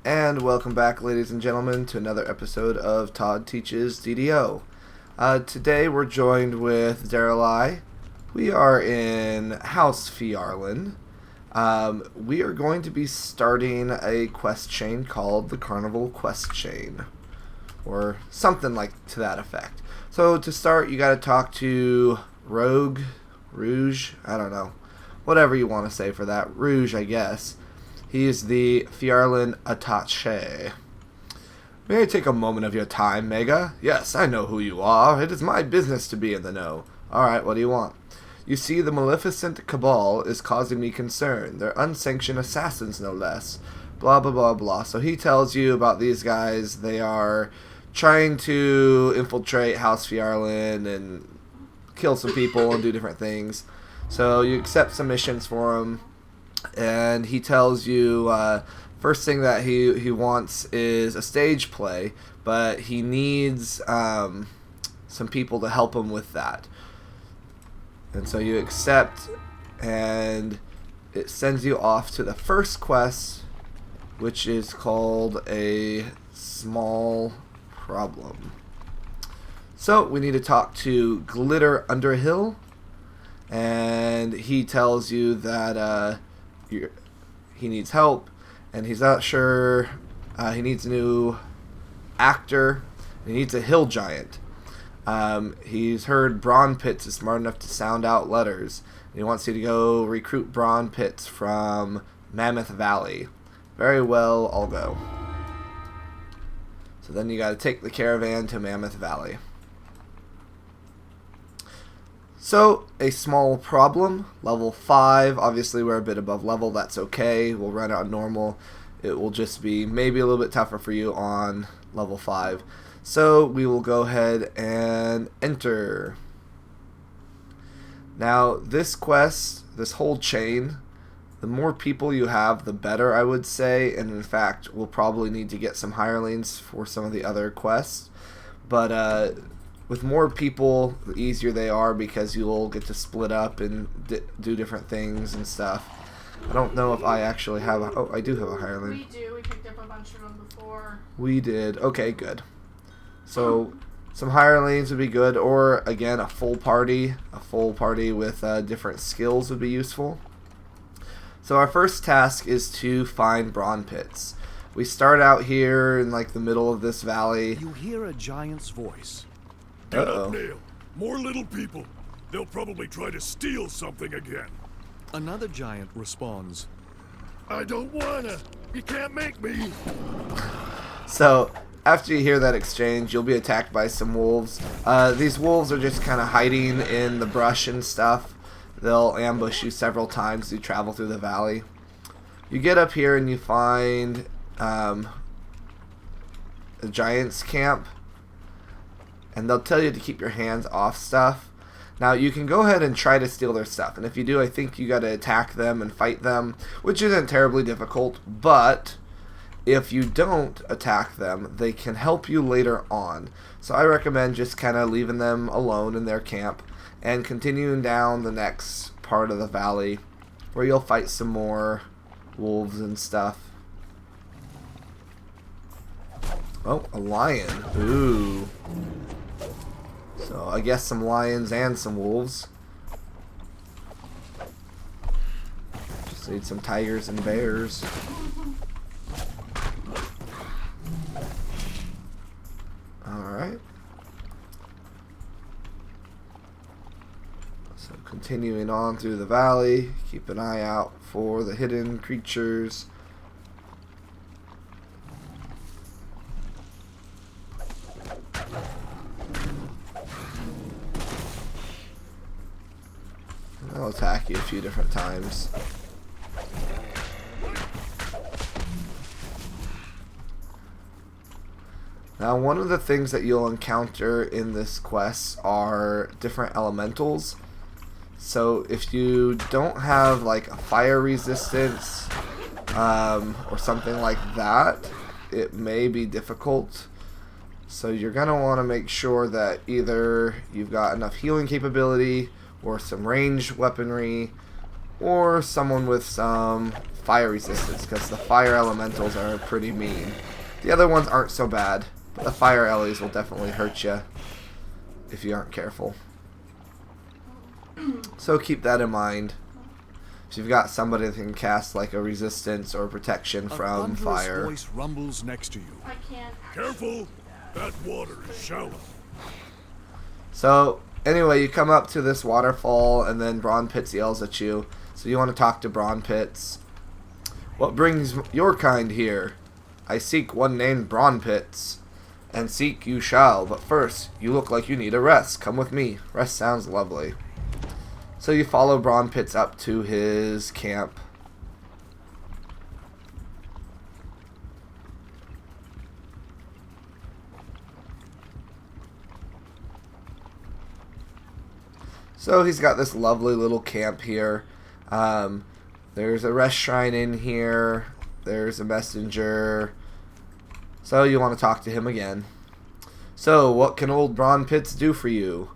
And welcome back, ladies and gentlemen, to another episode of Todd Teaches DDO. Today we're joined with Darrell. We are in House Fjarlin. We are going to be starting a quest chain called the Carnival Quest Chain, or something like to that effect. So to start, you got to talk to Rouge, I don't know, whatever you want to say for that. Rouge, I guess. He is the Fjarlin attaché. May I take a moment of your time, Mega? Yes, I know who you are. It is my business to be in the know. Alright, what do you want? You see, the Maleficent Cabal is causing me concern. They're unsanctioned assassins, no less. Blah, blah, blah, blah. So he tells you about these guys. They are trying to infiltrate House Fjarlin and kill some people and do different things. So you accept some missions for him. And he tells you first thing that he wants is a stage play, but he needs some people to help him with that. And so you accept, and it sends you off to the first quest, which is called A Small Problem. So we need to talk to Glitter Underhill, and he tells you that he needs help, and he's not sure. He needs a new actor. He needs a hill giant. He's heard Braun Pitts is smart enough to sound out letters, and he wants you to go recruit Braun Pitts from Mammoth Valley. Very well, I'll go. So then you got to take the caravan to Mammoth Valley. So, a small problem, level 5, obviously we're a bit above level, that's okay, we'll run out normal, it will just be maybe a little bit tougher for you on level 5. So, we will go ahead and enter. Now, this quest, this whole chain, the more people you have, the better, I would say, and in fact, we'll probably need to get some hirelings for some of the other quests, but, with more people, the easier they are because you'll get to split up and do different things and stuff. I don't know if I actually have a... Oh, I do have a hireling. We do. We picked up a bunch of them before. We did. Okay, good. So, some hirelings would be good, or, again, a full party. A full party with different skills would be useful. So our first task is to find Braun Pitts. We start out here in, like, the middle of this valley. You hear a giant's voice. Get up, Neil. More little people. They'll probably try to steal something again. Another giant responds. I don't wanna. You can't make me. So, after you hear that exchange, you'll be attacked by some wolves. These wolves are just kind of hiding in the brush and stuff. They'll ambush you several times as you travel through the valley. You get up here and you find a giant's camp. And they'll tell you to keep your hands off stuff. Now, you can go ahead and try to steal their stuff. And if you do, I think you got to attack them and fight them, which isn't terribly difficult. But if you don't attack them, they can help you later on. So I recommend just kind of leaving them alone in their camp and continuing down the next part of the valley where you'll fight some more wolves and stuff. Oh, a lion. Ooh. So, I guess some lions and some wolves. Just need some tigers and bears. Alright. So, continuing on through the valley. Keep an eye out for the hidden creatures. I'll attack you a few different times. Now, one of the things that you'll encounter in this quest are different elementals. So if you don't have like a fire resistance or something like that, it may be difficult. So you're going to want to make sure that either you've got enough healing capability or some ranged weaponry or someone with some fire resistance, because the fire elementals are pretty mean. The other ones aren't so bad, but the fire ellies will definitely hurt you if you aren't careful. So keep that in mind. If you've got somebody that can cast like a resistance or protection from fire. A voice rumbles next to you. I can't. Careful! That water is shallow. So anyway, you come up to this waterfall, and then Braun Pitts yells at you. So you want to talk to Braun Pitts. What brings your kind here? I seek one named Braun Pitts, and seek you shall. But first, you look like you need a rest. Come with me. Rest sounds lovely. So you follow Braun Pitts up to his camp. So he's got this lovely little camp here. There's a rest shrine in here. There's a messenger. So you want to talk to him again. So what can old Braun Pitts do for you?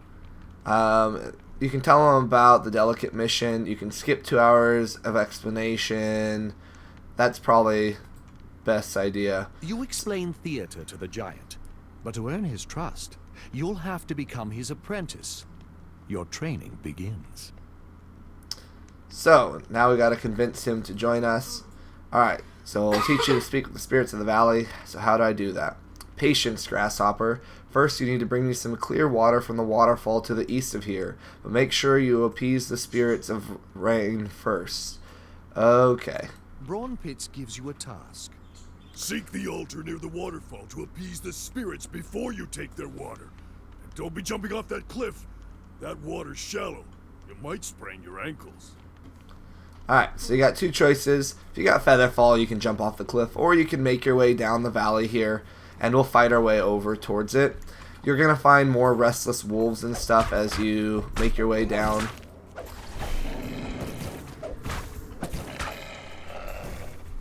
You can tell him about the delicate mission. You can skip 2 hours of explanation. That's probably best idea. You explain theater to the giant, but to earn his trust, you'll have to become his apprentice. Your training begins. So now we got to convince him to join us. Alright, so we'll teach you to speak with the spirits of the valley. So how do I do that? Patience, grasshopper. First, you need to bring me some clear water from the waterfall to the east of here. But make sure you appease the spirits of rain first. Okay. Braun Pitts gives you a task. Seek the altar near the waterfall to appease the spirits before you take their water. And don't be jumping off that cliff. That water's shallow. You might sprain your ankles. Alright, so you got two choices. If you got Featherfall, you can jump off the cliff, or you can make your way down the valley here, and we'll fight our way over towards it. You're going to find more restless wolves and stuff as you make your way down.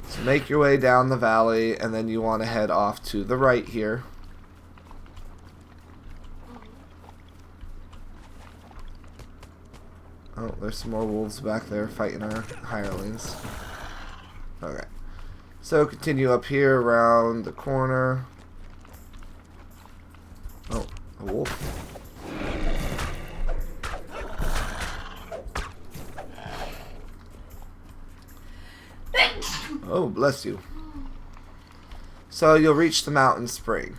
So make your way down the valley, and then you want to head off to the right here. Oh, there's some more wolves back there fighting our hirelings. Okay. So continue up here around the corner. Oh, a wolf. Oh, bless you. So you'll reach the mountain spring.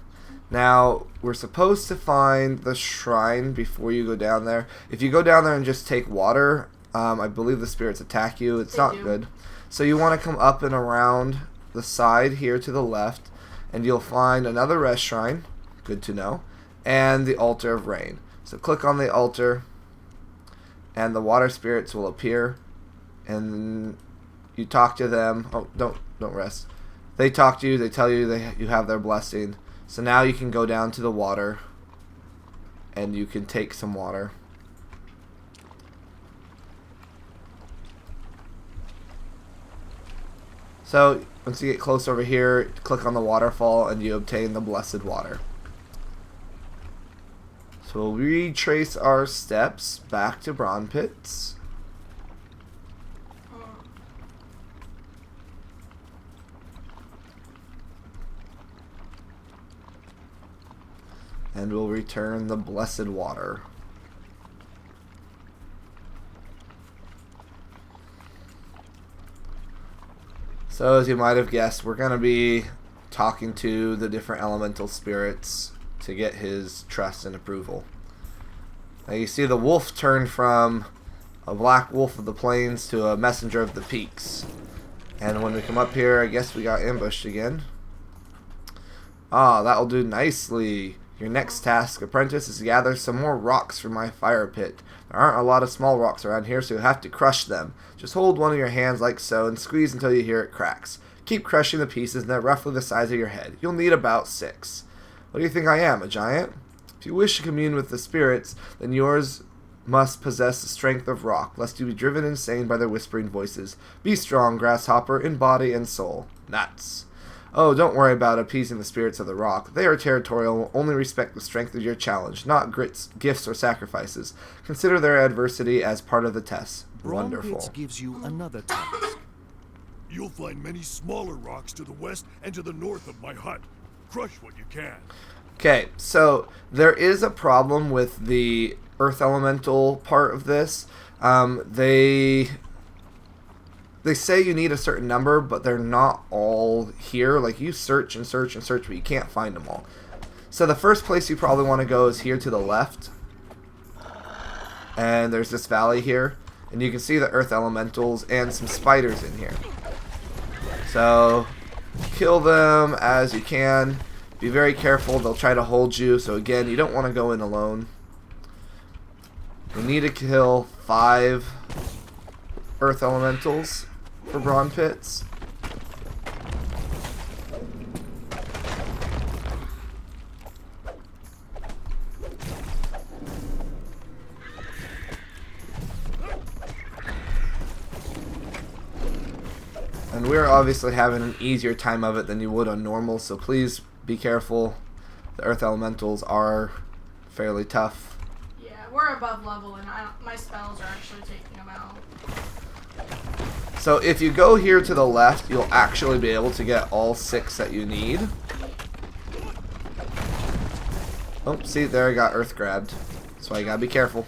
Now, we're supposed to find the shrine before you go down there. If you go down there and just take water, I believe the spirits attack you. It's not good. So you want to come up and around the side here to the left, and you'll find another rest shrine. Good to know. And the altar of rain. So click on the altar, and the water spirits will appear, and you talk to them. Oh, don't rest. They talk to you. They tell you you have their blessing. So now you can go down to the water, and you can take some water. So once you get close over here, click on the waterfall, and you obtain the blessed water. So we'll retrace our steps back to Braun Pitts. And we'll return the blessed water. So as you might have guessed, we're going to be talking to the different elemental spirits to get his trust and approval. Now you see the wolf turned from a black wolf of the plains to a messenger of the peaks. And when we come up here, I guess we got ambushed again. Ah, that'll do nicely. Your next task, apprentice, is to gather some more rocks from my fire pit. There aren't a lot of small rocks around here, so you'll have to crush them. Just hold one in your hands like so and squeeze until you hear it cracks. Keep crushing the pieces, and they're roughly the size of your head. You'll need about 6. What do you think I am, a giant? If you wish to commune with the spirits, then yours must possess the strength of rock, lest you be driven insane by their whispering voices. Be strong, grasshopper, in body and soul. Nuts. Oh, don't worry about appeasing the spirits of the rock. They are territorial and will only respect the strength of your challenge, not gifts or sacrifices. Consider their adversity as part of the test. Braun Wonderful. Pitts gives you another task. You'll find many smaller rocks to the west and to the north of my hut. Crush what you can. Okay, so there is a problem with the earth elemental part of this. They say you need a certain number, but they're not all here. Like, you search and search and search, but you can't find them all. So the first place you probably want to go is here to the left. And there's this valley here. And you can see the earth elementals and some spiders in here. So kill them as you can. Be very careful. They'll try to hold you. So again, you don't want to go in alone. You need to kill 5 earth elementals for Braun pits. And we're obviously having an easier time of it than you would on normal, so please be careful. The earth elementals are fairly tough. Yeah, we're above level, and my spells are actually taking them out. So if you go here to the left, you'll actually be able to get all 6 that you need. Oh, see, there I got earth grabbed. That's why you gotta be careful.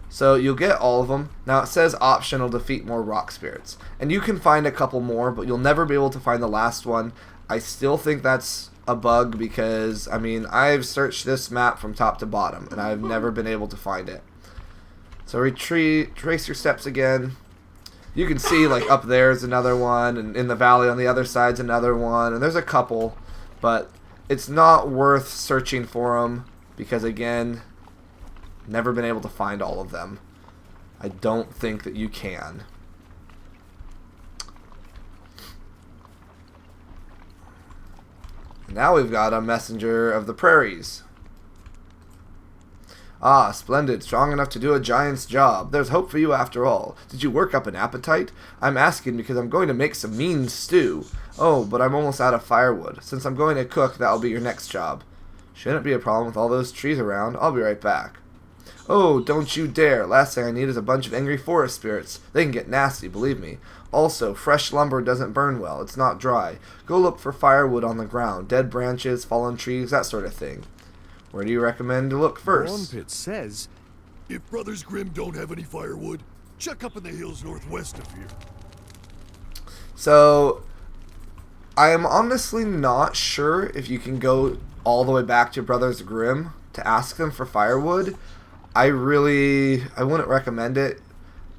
So you'll get all of them. Now it says optional, defeat more rock spirits. And you can find a couple more, but you'll never be able to find the last one. I still think that's a bug because, I mean, I've searched this map from top to bottom, and I've never been able to find it. So retreat, trace your steps again. You can see, like, up there's another one, and in the valley on the other side's another one, and there's a couple, but it's not worth searching for them because, again, never been able to find all of them. I don't think that you can. Now we've got a messenger of the prairies. Ah, splendid. Strong enough to do a giant's job. There's hope for you after all. Did you work up an appetite? I'm asking because I'm going to make some mean stew. Oh, but I'm almost out of firewood. Since I'm going to cook, that'll be your next job. Shouldn't be a problem with all those trees around. I'll be right back. Oh, don't you dare. Last thing I need is a bunch of angry forest spirits. They can get nasty, believe me. Also, fresh lumber doesn't burn well. It's not dry. Go look for firewood on the ground. Dead branches, fallen trees, that sort of thing. Where do you recommend to look first? Braun says, If Brothers Grimm don't have any firewood, check up in the hills northwest of here. So, I am honestly not sure if you can go all the way back to Brothers Grimm to ask them for firewood. I wouldn't recommend it.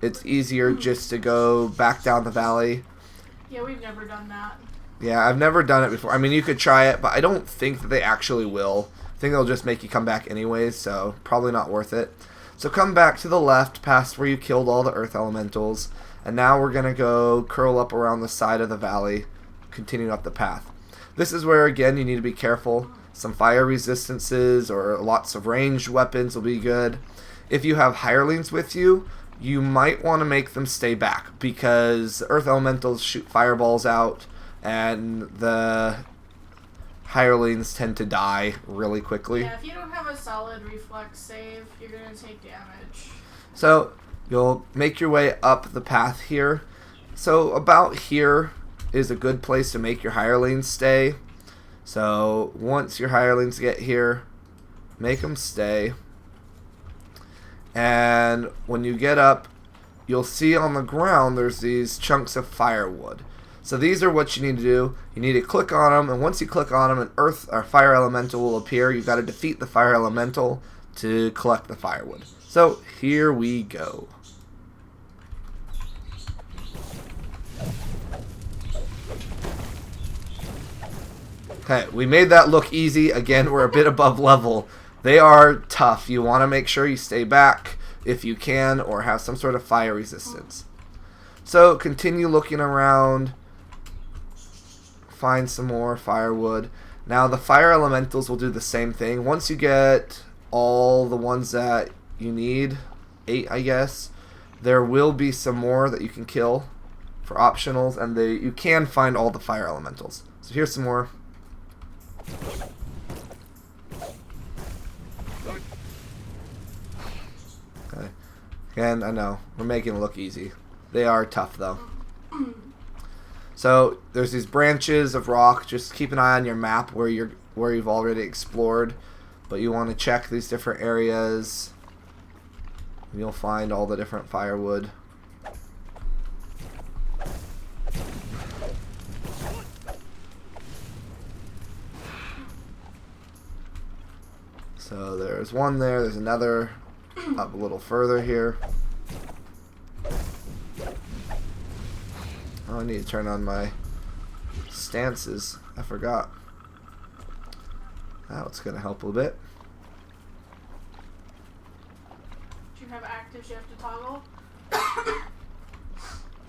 It's easier just to go back down the valley. Yeah, we've never done that. Yeah, I've never done it before. I mean, you could try it, but I don't think that they actually will. I think they'll just make you come back anyways, so probably not worth it. So come back to the left, past where you killed all the earth elementals, and now we're going to go curl up around the side of the valley, continuing up the path. This is where, again, you need to be careful. Some fire resistances or lots of ranged weapons will be good. If you have hirelings with you, you might want to make them stay back because earth elementals shoot fireballs out and the hirelings tend to die really quickly. Yeah, if you don't have a solid reflex save, you're going to take damage. So you'll make your way up the path here. So about here is a good place to make your hirelings stay. So once your hirelings get here, make them stay. And when you get up, you'll see on the ground there's these chunks of firewood. So these are what you need to do. You need to click on them, and once you click on them, an earth or fire elemental will appear. You've got to defeat the fire elemental to collect the firewood. So here we go. Okay, we made that look easy. Again, we're a bit above level. They are tough. You want to make sure you stay back if you can or have some sort of fire resistance. So continue looking around. Find some more firewood. Now the fire elementals will do the same thing. Once you get all the ones that you need, 8 I guess, there will be some more that you can kill for optionals, and you can find all the fire elementals. So here's some more. Okay. Again, I know, we're making it look easy. They are tough, though. So there's these branches of rock. Just keep an eye on your map where you've already explored. But you want to check these different areas. And you'll find all the different firewood. So there's one there. There's another up a little further here. Oh, I need to turn on my stances. I forgot. That's going to help a bit. Do you have actives you have to toggle?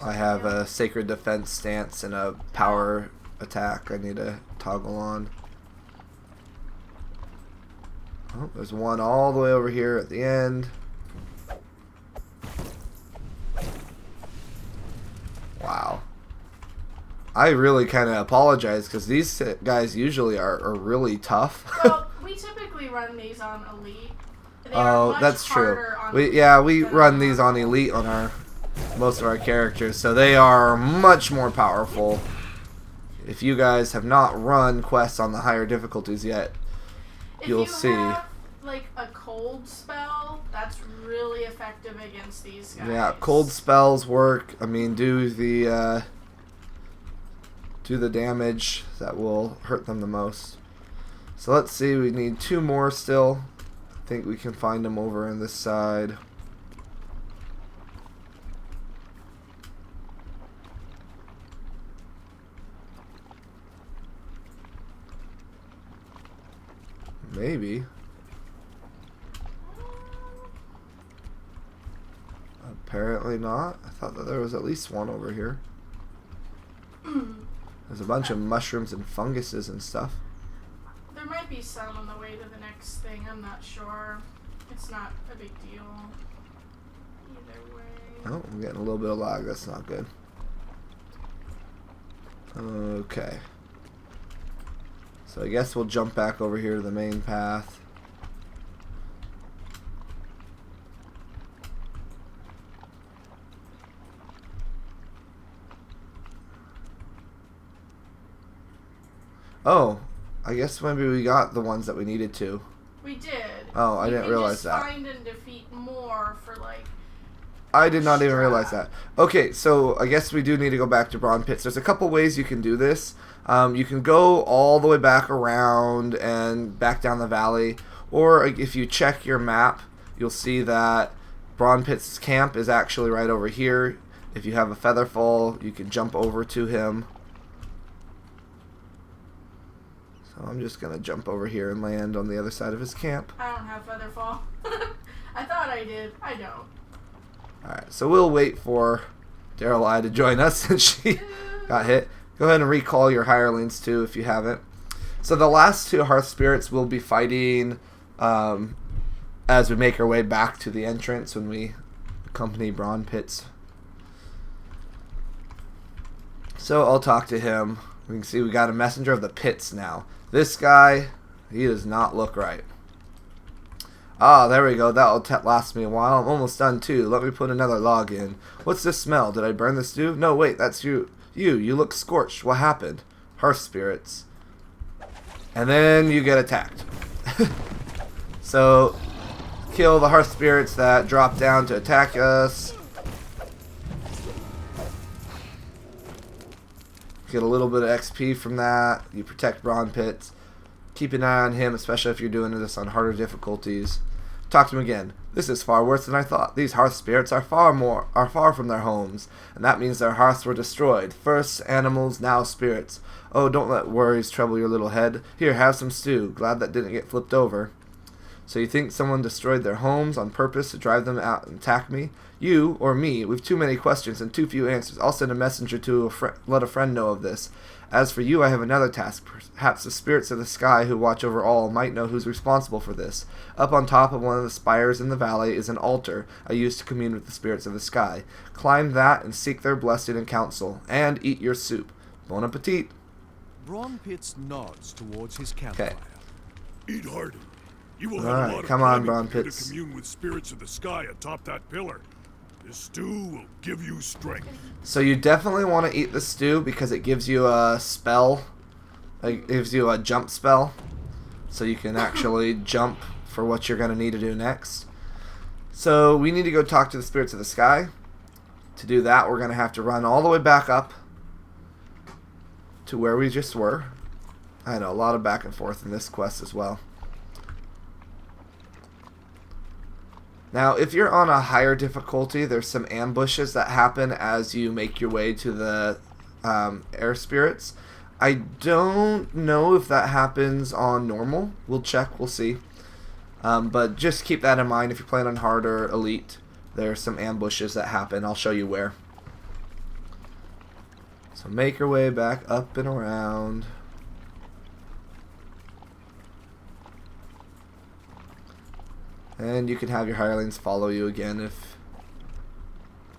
I have a sacred defense stance and a power attack I need to toggle on. Oh, there's one all the way over here at the end. Wow. I really kind of apologize because these guys usually are really tough. Well, we typically run these on Elite. Oh, that's true. We run these on Elite on most of our characters, so they are much more powerful. If you guys have not run quests on the higher difficulties yet, you'll see. If you have, like, a cold spell, that's really effective against these guys. Yeah, cold spells work. I mean, do the damage that will hurt them the most. So let's see, we need 2 more still. I think we can find them over on this side. Maybe. Apparently not. I thought that there was at least one over here. There's a bunch of mushrooms and funguses and stuff. There might be some on the way to the next thing. I'm not sure. It's not a big deal. Either way. Oh, I'm getting a little bit of lag. That's not good. Okay. So I guess we'll jump back over here to the main path. Oh, I guess maybe we got the ones that we needed to. We did. Oh, I didn't realize that. You can just find and defeat more for, like... I did not even realize that. Okay, so I guess we do need to go back to Braun Pits. There's a couple ways you can do this. You can go all the way back around and back down the valley. Or if you check your map, you'll see that Braun Pits' camp is actually right over here. If you have a feather fall, you can jump over to him. So I'm just going to jump over here and land on the other side of his camp. I don't have Featherfall. I thought I did. I don't. Alright, so we'll wait for Darrell to join us since she got hit. Go ahead and recall your hirelings too if you haven't. So the last 2 Hearth Spirits will be fighting as we make our way back to the entrance when we accompany Braun Pits. So I'll talk to him. We can see we got a messenger of the pits now. This guy, he does not look right. Ah, there we go. That'll last me a while. I'm almost done too. Let me put another log in. What's this smell? Did I burn the stew? No, wait, that's you. You look scorched. What happened? Hearth spirits. And then you get attacked. So, kill the hearth spirits that drop down to attack us. Get a little bit of XP from that. You protect Braun Pits. Keep an eye on him, especially if you're doing this on harder difficulties. Talk to him again. This is far worse than I thought. These hearth spirits are far from their homes, and that means their hearths were destroyed. First animals, now spirits. Oh, don't let worries trouble your little head. Here, have some stew. Glad that didn't get flipped over. So you think someone destroyed their homes on purpose to drive them out and attack me? You or me? We've too many questions and too few answers. I'll send a messenger to let a friend know of this. As for you, I have another task. Perhaps the spirits of the sky who watch over all might know who's responsible for this. Up on top of one of the spires in the valley is an altar I use to commune with the spirits of the sky. Climb that and seek their blessing and counsel. And eat your soup. Bon appetit. Braun Pits nods towards his campfire. Okay. Eat hearty. You will have Alright, a lot of come on, climbing Braun to do Pits. to commune with spirits of the sky atop that pillar. This stew will give you strength. So you definitely want to eat the stew because it gives you a spell. It gives you a jump spell. So you can actually jump for what you're going to need to do next. So we need to go talk to the spirits of the sky. To do that, we're going to have to run all the way back up to where we just were. I know, a lot of back and forth in this quest as well. Now, if you're on a higher difficulty, there's some ambushes that happen as you make your way to the air spirits. I don't know if that happens on normal. We'll check, we'll see. But just keep that in mind if you're playing on hard or elite. There's some ambushes that happen. I'll show you where. So make your way back up and around. And you can have your hirelings follow you again if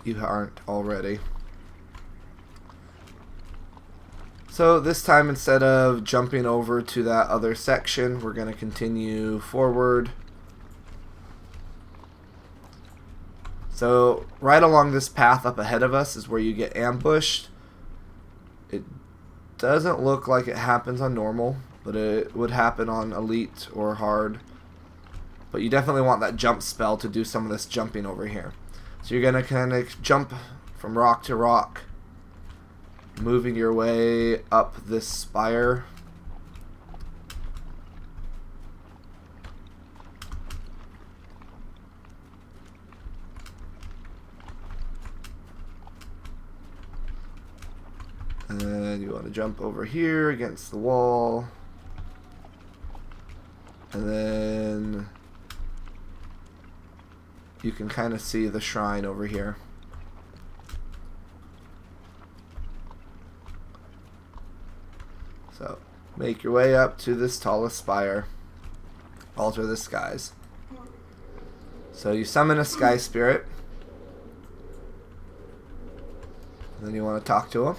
you aren't already. So this time, instead of jumping over to that other section, we're going to continue forward. So right along this path up ahead of us is where you get ambushed. It doesn't look like it happens on normal, but it would happen on elite or hard. But you definitely want that jump spell to do some of this jumping over here. So you're going to kind of jump from rock to rock, moving your way up this spire. And then you want to jump over here against the wall. And then you can kind of see the shrine over here. So make your way up to this tallest spire. Altar of the skies. So you summon a sky spirit. And then you want to talk to him.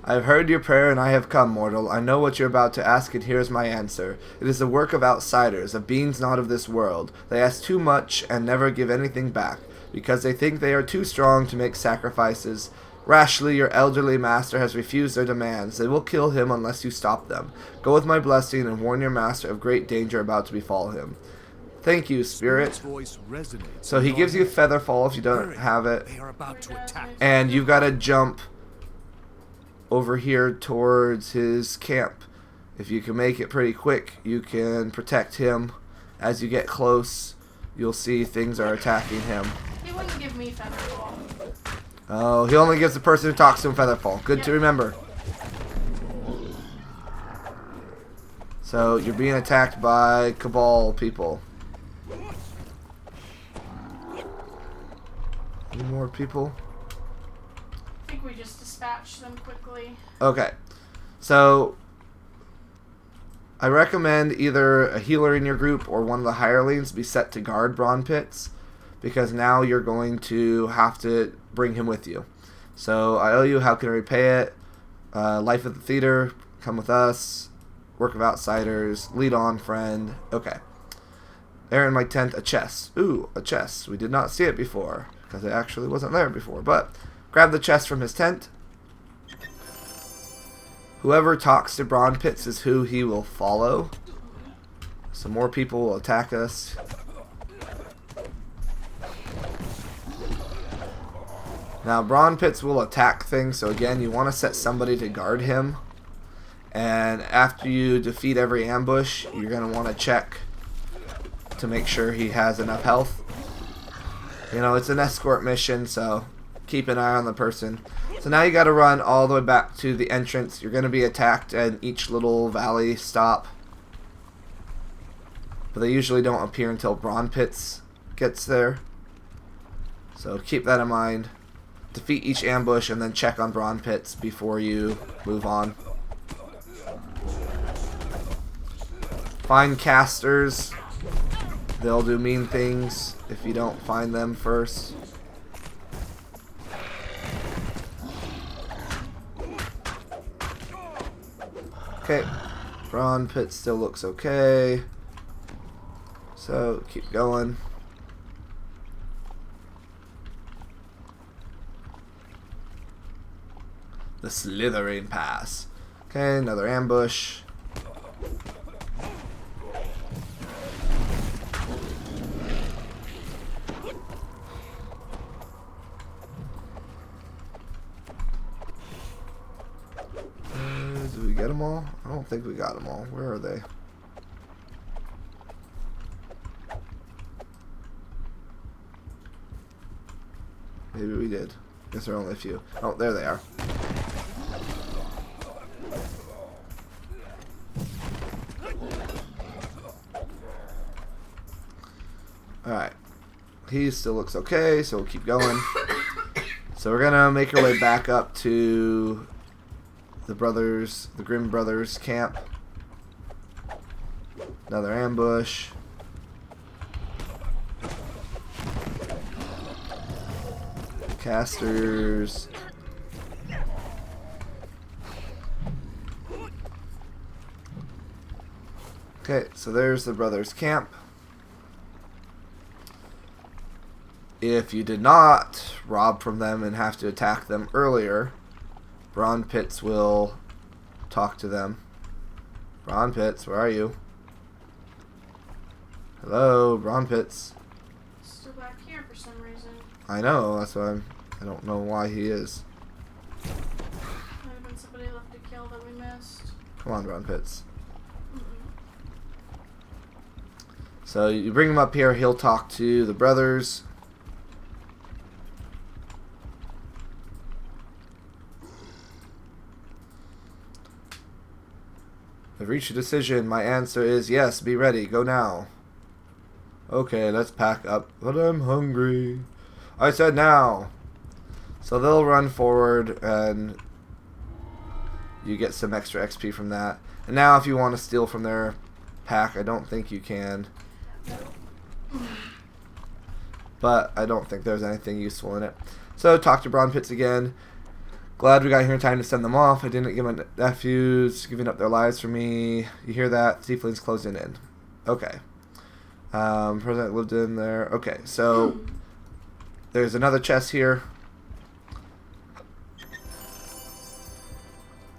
I have heard your prayer and I have come, mortal. I know what you're about to ask and here is my answer. It is the work of outsiders, of beings not of this world. They ask too much and never give anything back, because they think they are too strong to make sacrifices. Rashly, your elderly master has refused their demands. They will kill him unless you stop them. Go with my blessing and warn your master of great danger about to befall him. Thank you, spirit. So he gives you a feather fall if you don't have it. They are about to attack. And you've got to jump over here towards his camp. If you can make it pretty quick, you can protect him. As you get close, you'll see things are attacking him. He wouldn't give me featherfall. Oh, he only gives the person who talks to him featherfall. Good to remember. So you're being attacked by Cabal people. Any more people? I think we just dispatched them quickly. Okay. So I recommend either a healer in your group or one of the hirelings be set to guard Braun pits, because now you're going to have to bring him with you. So I owe you, how can I repay it? Life at the theater, come with us, work of outsiders, lead on friend. Okay. There in my tent, a chest. Ooh, a chest. We did not see it before, because it actually wasn't there before. But grab the chest from his tent. Whoever talks to Braun pits is who he will follow. Some more people will attack us. Now, Braun pits will attack things, so again, you want to set somebody to guard him. And after you defeat every ambush, you're going to want to check to make sure he has enough health. You know, it's an escort mission, so keep an eye on the person. So now you got to run all the way back to the entrance. You're going to be attacked at each little valley stop. But they usually don't appear until Braun pits gets there. So keep that in mind. Defeat each ambush and then check on Braun pits before you move on. Find casters. They'll do mean things if you don't find them first. Okay, Braun pit still looks okay. So keep going. The Slithering Pass. Okay, another ambush. Did we get them all? I don't think we got them all. Where are they? Maybe we did. Guess there are only a few. Oh, there they are. Alright. He still looks okay, so we'll keep going. So we're gonna make our way back up to the Grimm brothers camp. Another ambush. Casters. Okay, so there's the brothers camp. If you did not rob from them and have to attack them earlier, Braun Pitts will talk to them. Braun Pitts, where are you? Hello, Braun Pitts. Still back here for some reason. I know, that's why I don't know why he is. Might have been somebody left to kill that we missed. Come on, Braun Pitts. So you bring him up here, he'll talk to the brothers. I've reached a decision. My answer is yes, be ready, go now. Okay, let's pack up, but I'm hungry. I said now. So they'll run forward and you get some extra XP from that. And now if you want to steal from their pack, I don't think you can. But I don't think there's anything useful in it. So talk to Braun Pitts again. Glad we got here in time to send them off. I didn't give my nephews giving up their lives for me. You hear that? Tieflings closing in. Okay. President lived in there. Okay, so there's another chest here.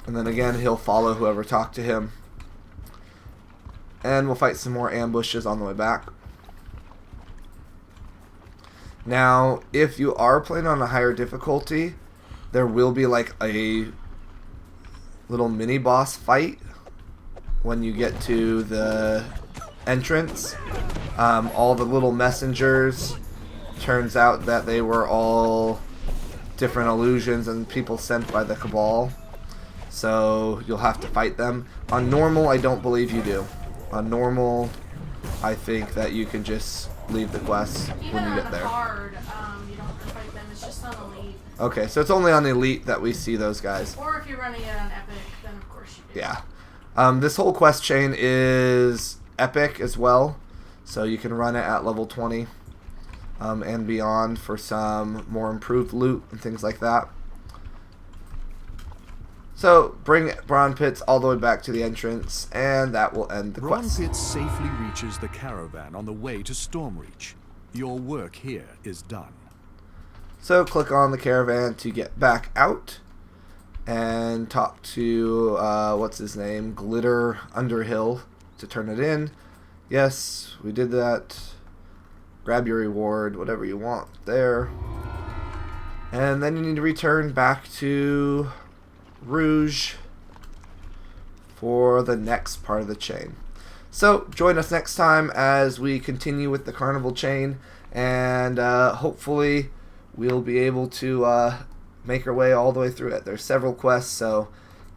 And then again, he'll follow whoever talked to him. And we'll fight some more ambushes on the way back. Now, if you are playing on a higher difficulty, there will be like a little mini boss fight when you get to the entrance. All the little messengers, turns out that they were all different illusions and people sent by the Cabal. So you'll have to fight them. On normal, I don't believe you do. On normal, I think that you can just leave the quest when you get there. Even on hard, you don't have to fight them. It's just on elite. Okay, so it's only on elite that we see those guys. Or if you're running it on epic, then of course you do. Yeah. This whole quest chain is epic as well, so you can run it at level 20 and beyond for some more improved loot and things like that. So bring Braun Pitts all the way back to the entrance, and that will end the Braun quest. Pitts safely reaches the caravan on the way to Stormreach. Your work here is done. So click on the caravan to get back out and talk to, what's his name, Glitter Underhill to turn it in. Yes, we did that. Grab your reward, whatever you want there. And then you need to return back to Rouge for the next part of the chain. So join us next time as we continue with the Carnival chain, and hopefully we'll be able to make our way all the way through it. There's several quests, so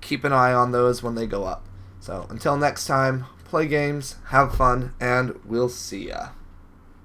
keep an eye on those when they go up. So until next time, play games, have fun, and we'll see ya.